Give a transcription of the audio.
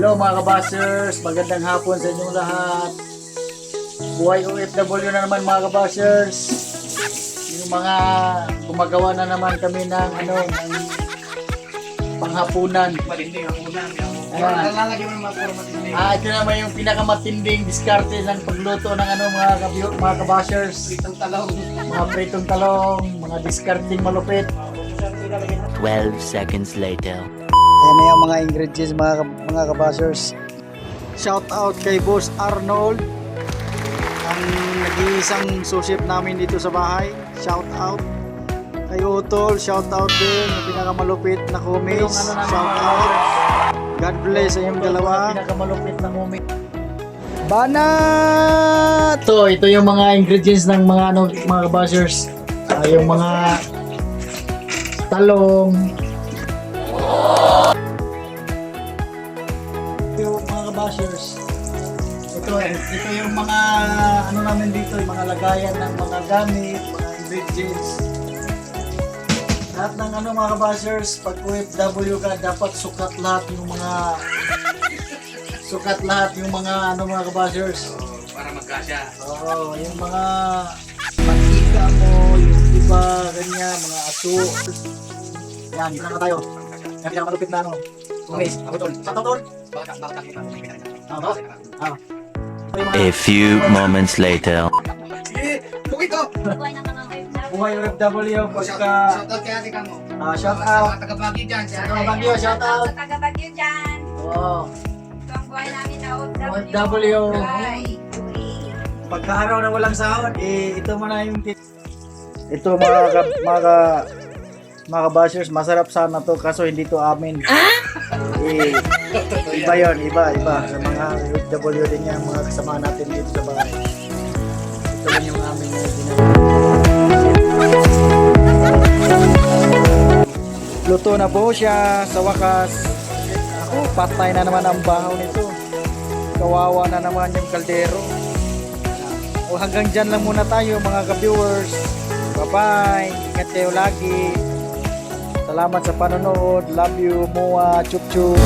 Hello mga kabashers, magandang hapon sa inyong lahat. Buhay OFW na naman mga kabashers. Yung mga gumagawa na naman kami ng ng panghapunan. Matinding hapunan. Ayan. Lalagyan mo ng mga puro matinding. Ito naman yung pinakamatinding diskarte ng pagluto ng mga kabashers. Pritong talong. Mga pritong talong, mga diskarting malupit. 12 seconds later. Ayan na yung mga ingredients mga kabashers. Shout out kay Boss Arnold, ang nag-iisang sous-chef namin dito sa bahay. Shout out kay Utol, shout out din yung pinakamalupit na kumis. Shout out. God bless sa inyong dalawa. Pinakamalupit na kumis. Banat! Ito yung mga ingredients ng mga kabashers. Yung mga talong, mga kabashers. Ito yung mga namin dito, yung mga lagayan ng mga gamit, mga ingredients. Lahat ng mga kabashers, pag OFW ka, dapat sukat lahat yung mga kabashers. Para magkasya. Oo, yung mga mantika mo, yung iba, ganyan, mga aso. Yan, gina na tayo. Yan, pinakamalupit na kumis. Tol. Sa tol? Bakit kita? A few moments later. Sige, buki to. Buhay OFW, pagka... Shout out kay ate ka mo. shout Sa out. mga taga-Baguio dyan. Sa mga Bagyo, shout out. Sa taga-Bagyo dyan. Oo. Ito ang buhay namin na OFW. OFW. Ay, Pagka-araw na walang sahod, ito mo na yung tip. Ito mga kabashers, masarap sana to kaso hindi to amin. Iba yon, iba. Sa mga OFW din yan, mga kasama natin dito sa bahay. Ito lang yung amin na luto na po siya sa wakas. Ako, patay na naman ang bahaw nito. Kawawa na naman yung kaldero. O hanggang dyan lang muna tayo mga ka-viewers. Bye-bye. Ingat kayo lagi. Salamat sa panonood. Love you. Mua. Chup chup.